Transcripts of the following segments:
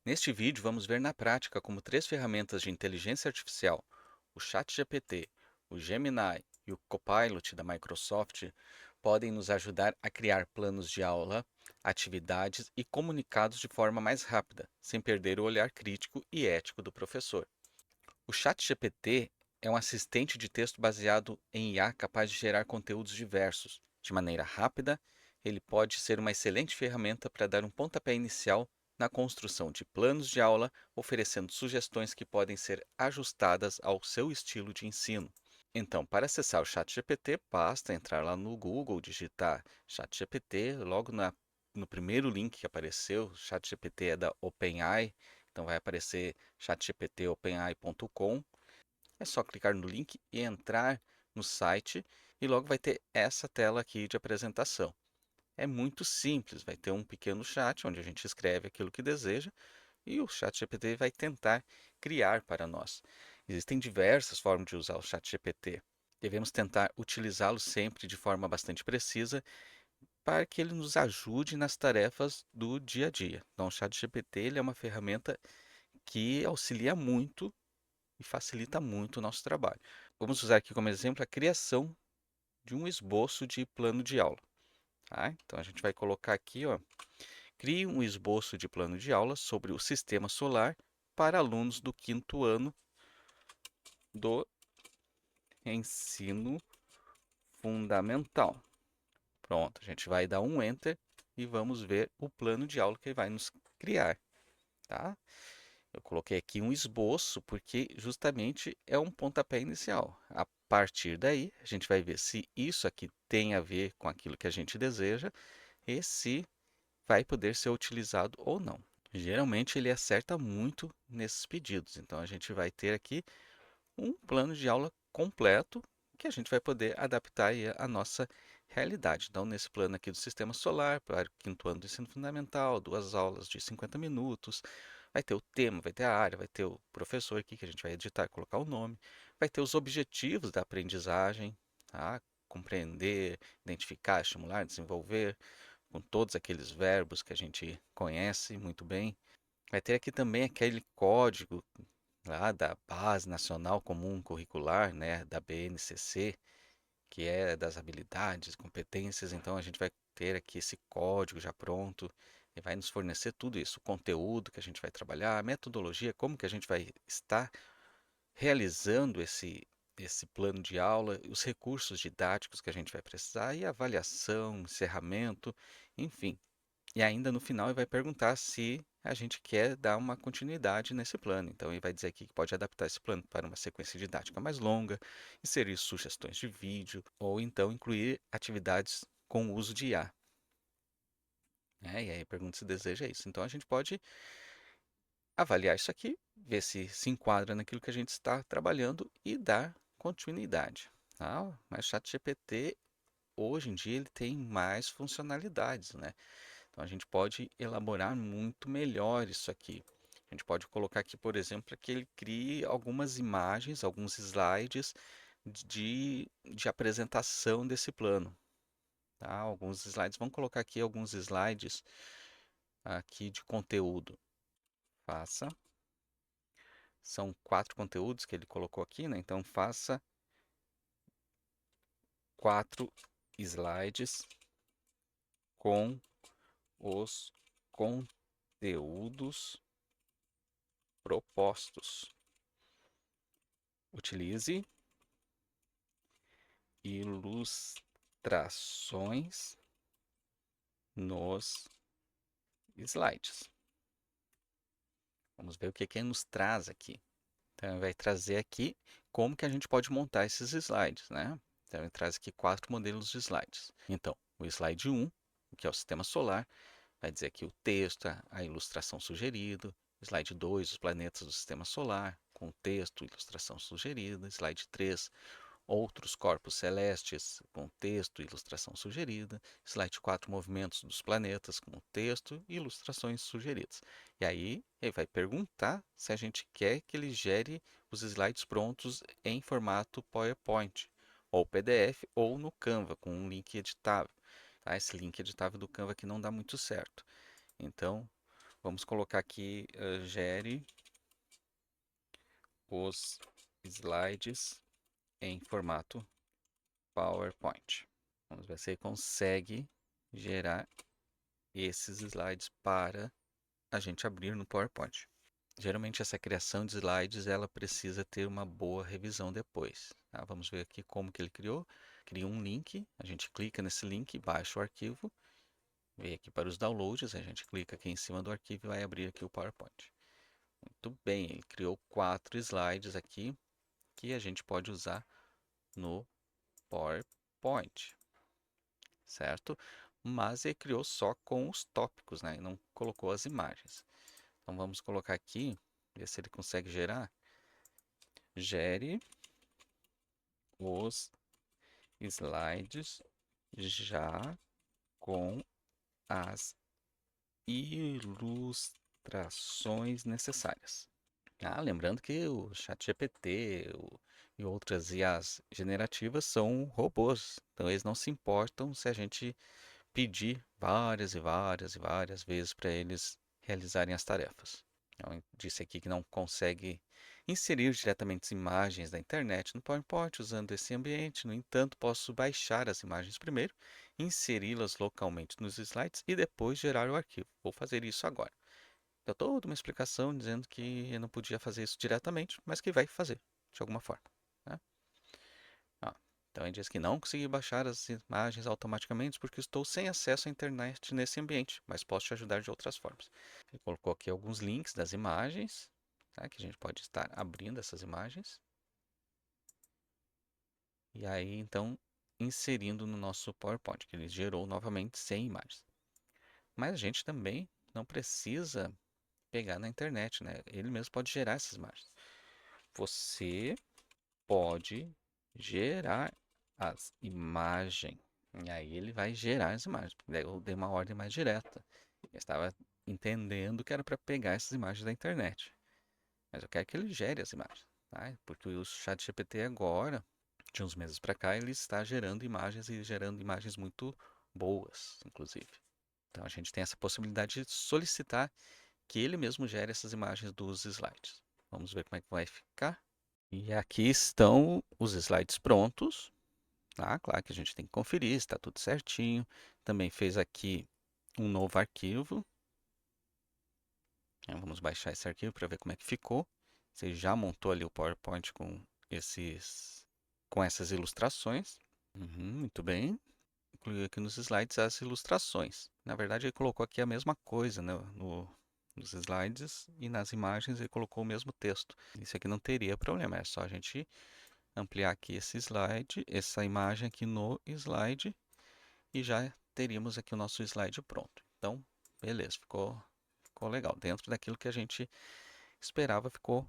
Neste vídeo, vamos ver na prática como três ferramentas de inteligência artificial, o ChatGPT, o Gemini e o Copilot da Microsoft, podem nos ajudar a criar planos de aula, atividades e comunicados de forma mais rápida, sem perder o olhar crítico e ético do professor. O ChatGPT é um assistente de texto baseado em IA capaz de gerar conteúdos diversos. De maneira rápida, ele pode ser uma excelente ferramenta para dar um pontapé inicial na construção de planos de aula, oferecendo sugestões que podem ser ajustadas ao seu estilo de ensino. Então, para acessar o ChatGPT, basta entrar lá no Google, digitar ChatGPT, no primeiro link que apareceu, ChatGPT é da OpenAI, então vai aparecer chatgptopenai.com. É só clicar no link e entrar no site e logo vai ter essa tela aqui de apresentação. É muito simples, vai ter um pequeno chat onde a gente escreve aquilo que deseja e o ChatGPT vai tentar criar para nós. Existem diversas formas de usar o ChatGPT. Devemos tentar utilizá-lo sempre de forma bastante precisa para que ele nos ajude nas tarefas do dia a dia. Então, o ChatGPT ele é uma ferramenta que auxilia muito e facilita muito o nosso trabalho. Vamos usar aqui como exemplo a criação de um esboço de plano de aula. Tá? Então, a gente vai colocar aqui, ó, crie um esboço de plano de aula sobre o sistema solar para alunos do quinto ano do ensino fundamental. Pronto, a gente vai dar um Enter e vamos ver o plano de aula que ele vai nos criar. Tá? Eu coloquei aqui um esboço porque justamente é um pontapé inicial. A partir daí, a gente vai ver se isso aqui tem a ver com aquilo que a gente deseja e se vai poder ser utilizado ou não. Geralmente ele acerta muito nesses pedidos, então a gente vai ter aqui um plano de aula completo que a gente vai poder adaptar aí à nossa realidade. Então, nesse plano aqui do Sistema Solar, para o quinto ano do ensino fundamental, duas aulas de 50 minutos, vai ter o tema, vai ter a área, vai ter o professor aqui que a gente vai editar, colocar o nome, vai ter os objetivos da aprendizagem, tá? Compreender, identificar, estimular, desenvolver, com todos aqueles verbos que a gente conhece muito bem. Vai ter aqui também aquele código lá da Base Nacional Comum Curricular, né, da BNCC, que é das habilidades, competências. Então a gente vai ter aqui esse código já pronto e vai nos fornecer tudo isso, o conteúdo que a gente vai trabalhar, a metodologia, como que a gente vai estar realizando esse plano de aula, os recursos didáticos que a gente vai precisar e avaliação, encerramento, enfim. E ainda no final ele vai perguntar se a gente quer dar uma continuidade nesse plano. Então ele vai dizer aqui que pode adaptar esse plano para uma sequência didática mais longa, inserir sugestões de vídeo ou então incluir atividades com o uso de IA. E aí pergunta se deseja isso. Então a gente pode avaliar isso aqui, ver se enquadra naquilo que a gente está trabalhando e dar continuidade. Tá? Mas o ChatGPT hoje em dia ele tem mais funcionalidades, né? Então a gente pode elaborar muito melhor isso aqui. A gente pode colocar aqui, por exemplo, para que ele crie algumas imagens, alguns slides de apresentação desse plano. Tá? Alguns slides, vamos colocar aqui alguns slides aqui de conteúdo. Faça. São 4 conteúdos que ele colocou aqui, né? Então faça 4 slides com os conteúdos propostos. Utilize ilustrações nos slides. Vamos ver o que ele nos traz aqui. Então, ele vai trazer aqui como que a gente pode montar esses slides, né? Então, ele traz aqui 4 modelos de slides. Então, o slide 1, que é o sistema solar, vai dizer aqui o texto, a ilustração sugerida. Slide 2, os planetas do sistema solar, com texto, ilustração sugerida. Slide 3, outros corpos celestes, com texto e ilustração sugerida. Slide 4, movimentos dos planetas, com texto e ilustrações sugeridas. E aí ele vai perguntar se a gente quer que ele gere os slides prontos em formato PowerPoint, ou PDF, ou no Canva, com um link editável. Tá? Esse link editável do Canva aqui não dá muito certo. Então, Vamos colocar aqui, gere os slides em formato PowerPoint. Vamos ver se ele consegue gerar esses slides para a gente abrir no PowerPoint. Geralmente essa criação de slides ela precisa ter uma boa revisão depois. Tá? Vamos ver aqui como que ele criou. Cria um link, a gente clica nesse link, baixa o arquivo, vem aqui para os downloads, a gente clica aqui em cima do arquivo e vai abrir aqui o PowerPoint. Muito bem, ele criou 4 slides aqui que a gente pode usar no PowerPoint, certo? Mas ele criou só com os tópicos, né? E não colocou as imagens. Então vamos colocar aqui, ver se ele consegue gerar. Gere os slides já com as ilustrações necessárias. Lembrando que o ChatGPT e outras IAs generativas são robôs, então eles não se importam se a gente pedir várias e várias e várias vezes para eles realizarem as tarefas. Então, disse aqui que não consegue inserir diretamente as imagens da internet no PowerPoint usando esse ambiente. No entanto, posso baixar as imagens primeiro, inseri-las localmente nos slides e depois gerar o arquivo. Vou fazer isso agora. Deu toda uma explicação dizendo que eu não podia fazer isso diretamente, mas que vai fazer de alguma forma, né? Então ele diz que não consegui baixar as imagens automaticamente porque estou sem acesso à internet nesse ambiente, mas posso te ajudar de outras formas. Ele colocou aqui alguns links das imagens, tá? Que a gente pode estar abrindo essas imagens. E aí, então, inserindo no nosso PowerPoint, que ele gerou novamente 100 imagens. Mas a gente também não precisa pegar na internet, né? Ele mesmo pode gerar essas imagens. Você pode gerar as imagens. E aí ele vai gerar as imagens. Daí eu dei uma ordem mais direta. Eu estava entendendo que era para pegar essas imagens da internet. Mas eu quero que ele gere as imagens. Tá? Porque o ChatGPT agora, de uns meses para cá, ele está gerando imagens e gerando imagens muito boas, inclusive. Então a gente tem essa possibilidade de solicitar que ele mesmo gere essas imagens dos slides. Vamos ver como é que vai ficar. E aqui estão os slides prontos. Tá? Claro que a gente tem que conferir se está tudo certinho. Também fez aqui um novo arquivo. Vamos baixar esse arquivo para ver como é que ficou. Você já montou ali o PowerPoint com essas ilustrações. Muito bem. Incluiu aqui nos slides as ilustrações. Na verdade, ele colocou aqui a mesma coisa, né? Nos slides e nas imagens ele colocou o mesmo texto. Isso aqui não teria problema, é só a gente ampliar aqui esse slide, essa imagem aqui no slide e já teríamos aqui o nosso slide pronto. Então, beleza, ficou legal. Dentro daquilo que a gente esperava, ficou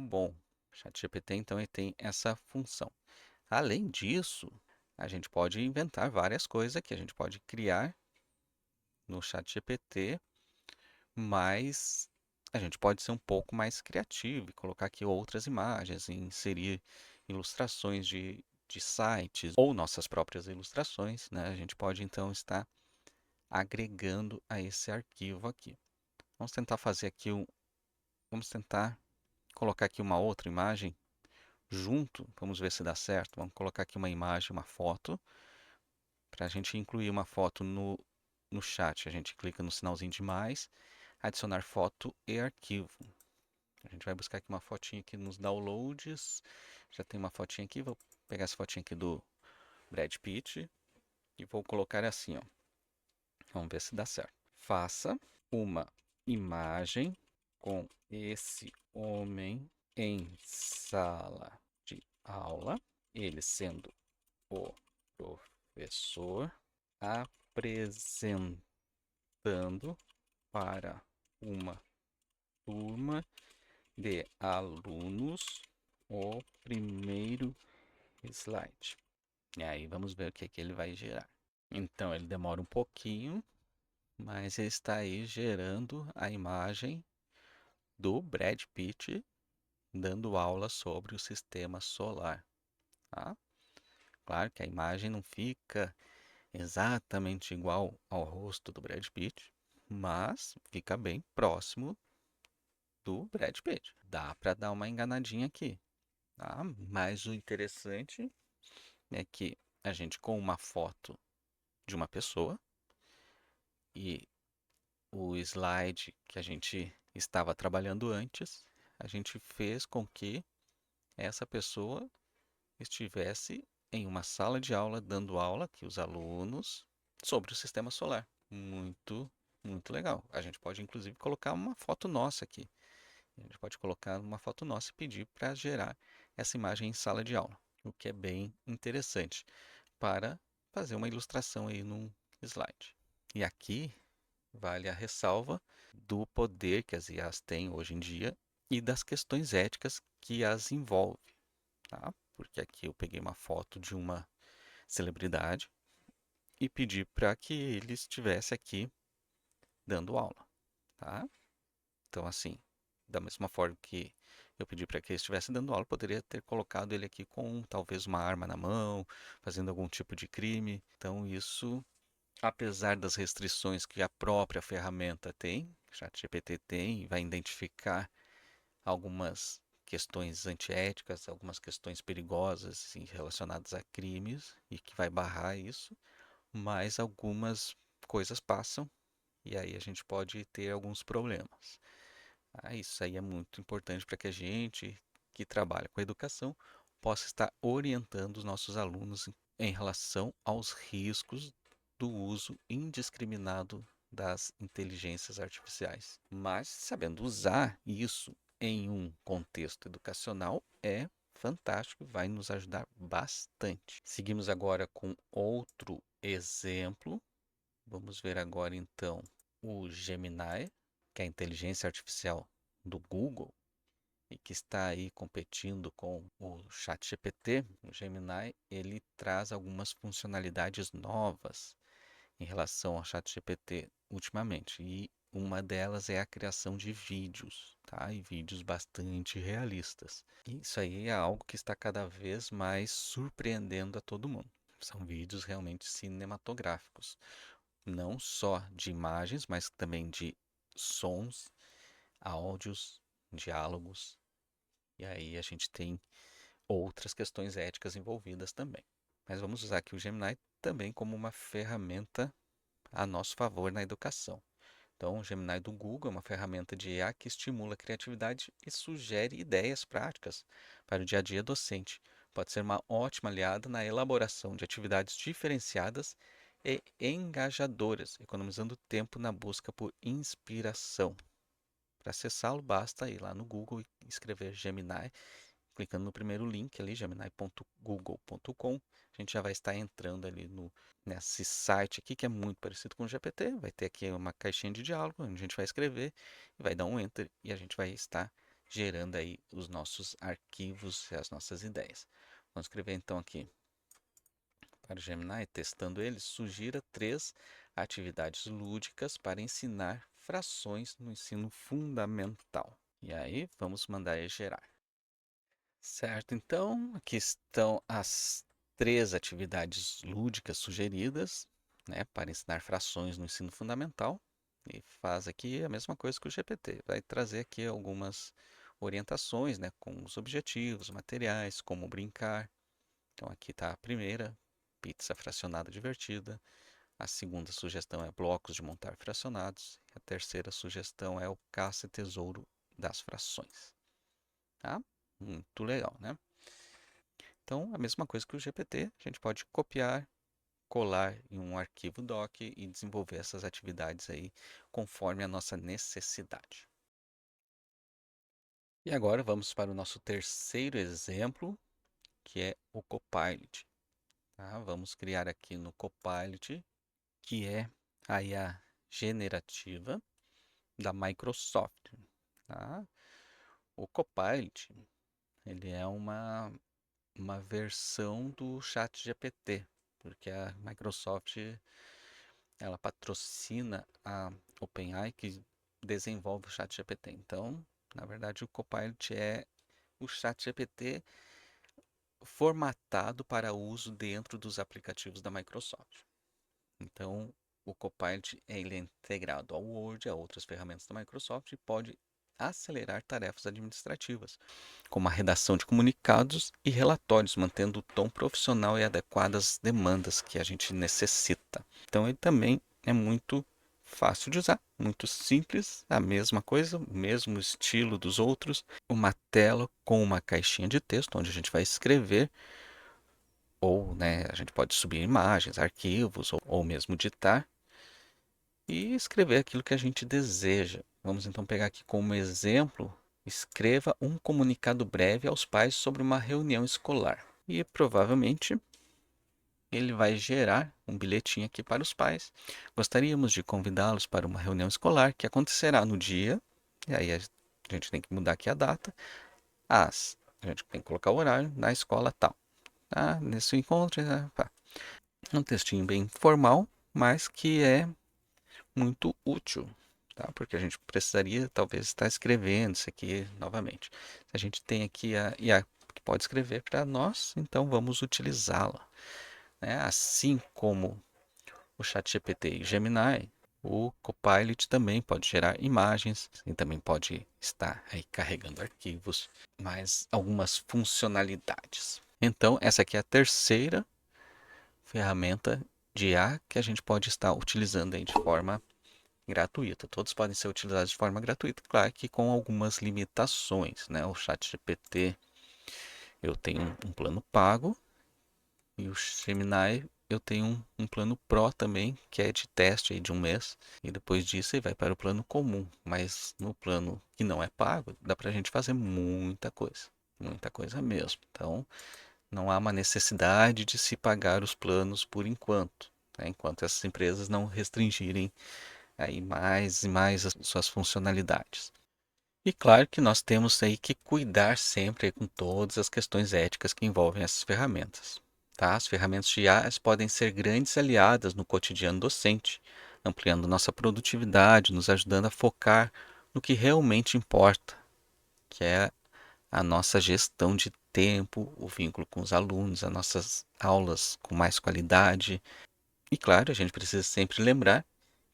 bom. O ChatGPT, então, ele tem essa função. Além disso, a gente pode inventar várias coisas aqui. A gente pode criar no ChatGPT, mas a gente pode ser um pouco mais criativo e colocar aqui outras imagens, inserir ilustrações de sites ou nossas próprias ilustrações, né? A gente pode então estar agregando a esse arquivo aqui. Vamos tentar fazer aqui vamos tentar colocar aqui uma outra imagem junto, vamos ver se dá certo. Vamos colocar aqui uma imagem, uma foto, para a gente incluir uma foto no chat. A gente clica no sinalzinho de mais, adicionar foto e arquivo. A gente vai buscar aqui uma fotinha aqui nos downloads. Já tem uma fotinha aqui, vou pegar essa fotinha aqui do Brad Pitt e vou colocar assim, ó. Vamos ver se dá certo. Faça uma imagem com esse homem em sala de aula, ele sendo o professor, apresentando para uma turma de alunos o primeiro slide. E aí vamos ver o que ele vai gerar. Então ele demora um pouquinho, mas ele está aí gerando a imagem do Brad Pitt dando aula sobre o sistema solar. Tá? Claro que a imagem não fica exatamente igual ao rosto do Brad Pitt, mas fica bem próximo do Brad Pitt. Dá para dar uma enganadinha aqui, tá? Mas o interessante é que a gente com uma foto de uma pessoa e o slide que a gente estava trabalhando antes, a gente fez com que essa pessoa estivesse em uma sala de aula dando aula que os alunos sobre o sistema solar. Muito, muito legal. A gente pode inclusive colocar uma foto nossa aqui. A gente pode colocar uma foto nossa e pedir para gerar essa imagem em sala de aula, o que é bem interessante para fazer uma ilustração aí num slide. E aqui vale a ressalva do poder que as IAs têm hoje em dia e das questões éticas que as envolve, tá? Porque aqui eu peguei uma foto de uma celebridade e pedi para que ele estivesse aqui dando aula, tá? Então, assim, da mesma forma que eu pedi para que ele estivesse dando aula, poderia ter colocado ele aqui com talvez uma arma na mão, fazendo algum tipo de crime. Então, isso, apesar das restrições que a própria ferramenta tem, ChatGPT tem, vai identificar algumas questões antiéticas, algumas questões perigosas assim, relacionadas a crimes e que vai barrar isso, mas algumas coisas passam e aí a gente pode ter alguns problemas. Isso aí é muito importante para que a gente que trabalha com educação possa estar orientando os nossos alunos em relação aos riscos do uso indiscriminado das inteligências artificiais. Mas sabendo usar isso em um contexto educacional é fantástico e vai nos ajudar bastante. Seguimos agora com outro exemplo. Vamos ver agora então o Gemini, que é a inteligência artificial do Google e que está aí competindo com o ChatGPT. O Gemini, ele traz algumas funcionalidades novas em relação ao ChatGPT ultimamente, e uma delas é a criação de vídeos, tá? E vídeos bastante realistas. E isso aí é algo que está cada vez mais surpreendendo a todo mundo. São vídeos realmente cinematográficos, não só de imagens, mas também de sons, áudios, diálogos. E aí a gente tem outras questões éticas envolvidas também. Mas vamos usar aqui o Gemini também como uma ferramenta a nosso favor na educação. Então, o Gemini do Google é uma ferramenta de IA que estimula a criatividade e sugere ideias práticas para o dia a dia docente. Pode ser uma ótima aliada na elaboração de atividades diferenciadas e engajadoras, economizando tempo na busca por inspiração. Para acessá-lo, basta ir lá no Google e escrever Gemini, clicando no primeiro link ali, gemini.google.com, a gente já vai estar entrando ali nesse site aqui que é muito parecido com o GPT. Vai ter aqui uma caixinha de diálogo, onde a gente vai escrever e vai dar um enter e a gente vai estar gerando aí os nossos arquivos e as nossas ideias. Vamos escrever então aqui para o Gemini, testando ele, sugira 3 atividades lúdicas para ensinar frações no ensino fundamental. E aí, vamos mandar ele gerar. Certo, então aqui estão as 3 atividades lúdicas sugeridas, né, para ensinar frações no ensino fundamental. E faz aqui a mesma coisa que o GPT. Vai trazer aqui algumas orientações, né, com os objetivos, materiais, como brincar. Então aqui está a primeira, pizza fracionada divertida. A segunda sugestão é blocos de montar fracionados. A terceira sugestão é o caça-tesouro das frações. Tá? Muito legal, né? Então, a mesma coisa que o GPT, a gente pode copiar, colar em um arquivo doc e desenvolver essas atividades aí conforme a nossa necessidade. E agora vamos para o nosso terceiro exemplo, que é o Copilot. Tá? Vamos criar aqui no Copilot, que é a IA generativa da Microsoft. Tá? O Copilot, ele é uma versão do ChatGPT, porque a Microsoft ela patrocina a OpenAI que desenvolve o ChatGPT. Então, na verdade, o Copilot é o ChatGPT formatado para uso dentro dos aplicativos da Microsoft. Então, O Copilot ele é integrado ao Word, a outras ferramentas da Microsoft e pode acelerar tarefas administrativas, como a redação de comunicados e relatórios, mantendo o tom profissional e adequado às demandas que a gente necessita. Então ele também é muito fácil de usar, muito simples, a mesma coisa, o mesmo estilo dos outros, uma tela com uma caixinha de texto onde a gente vai escrever ou, né, a gente pode subir imagens, arquivos ou mesmo digitar e escrever aquilo que a gente deseja. Vamos então pegar aqui como exemplo, escreva um comunicado breve aos pais sobre uma reunião escolar. E provavelmente ele vai gerar um bilhetinho aqui para os pais. Gostaríamos de convidá-los para uma reunião escolar que acontecerá no dia, e aí a gente tem que mudar aqui a data, a gente tem que colocar o horário na escola tal. Tá? Nesse encontro, tá? Um textinho bem formal, mas que é muito útil, tá? Porque a gente precisaria talvez estar escrevendo isso aqui novamente. Se a gente tem aqui a IA que pode escrever para nós, então vamos utilizá-la, né? Assim como o ChatGPT e Gemini, o Copilot também pode gerar imagens e também pode estar aí carregando arquivos, mais algumas funcionalidades. Então, essa aqui é a terceira ferramenta de IA que a gente pode estar utilizando aí de forma gratuita. Todos podem ser utilizados de forma gratuita, claro que com algumas limitações, né? O ChatGPT eu tenho um plano pago e o Gemini eu tenho um plano Pro também, que é de teste aí de um mês. E depois disso ele vai para o plano comum. Mas no plano que não é pago, dá para a gente fazer muita coisa. Muita coisa mesmo. Então, não há uma necessidade de se pagar os planos por enquanto, né? Enquanto essas empresas não restringirem aí mais e mais as suas funcionalidades. E claro que nós temos aí que cuidar sempre com todas as questões éticas que envolvem essas ferramentas. Tá? As ferramentas de IA podem ser grandes aliadas no cotidiano docente, ampliando nossa produtividade, nos ajudando a focar no que realmente importa, que é a nossa gestão de tempo, o vínculo com os alunos, as nossas aulas com mais qualidade. E claro, a gente precisa sempre lembrar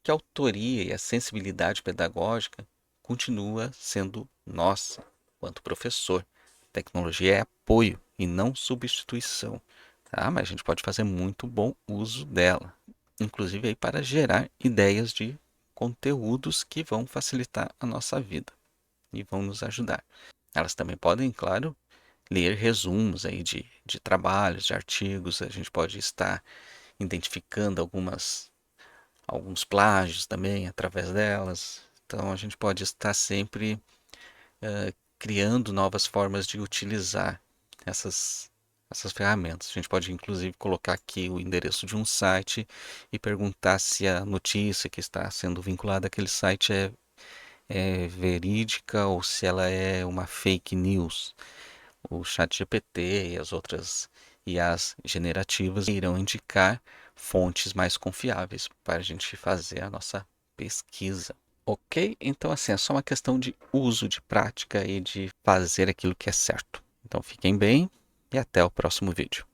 que a autoria e a sensibilidade pedagógica continua sendo nossa, enquanto professor. Tecnologia é apoio e não substituição, tá? Mas a gente pode fazer muito bom uso dela, inclusive aí para gerar ideias de conteúdos que vão facilitar a nossa vida e vão nos ajudar. Elas também podem, claro, ler resumos aí de trabalhos, de artigos. A gente pode estar identificando alguns plágios também através delas. Então a gente pode estar sempre criando novas formas de utilizar essas ferramentas. A gente pode inclusive colocar aqui o endereço de um site e perguntar se a notícia que está sendo vinculada àquele site é verídica ou se ela é uma fake news. O ChatGPT e as outras IAs generativas irão indicar fontes mais confiáveis para a gente fazer a nossa pesquisa. Ok? Então, assim, é só uma questão de uso, de prática e de fazer aquilo que é certo. Então, fiquem bem e até o próximo vídeo.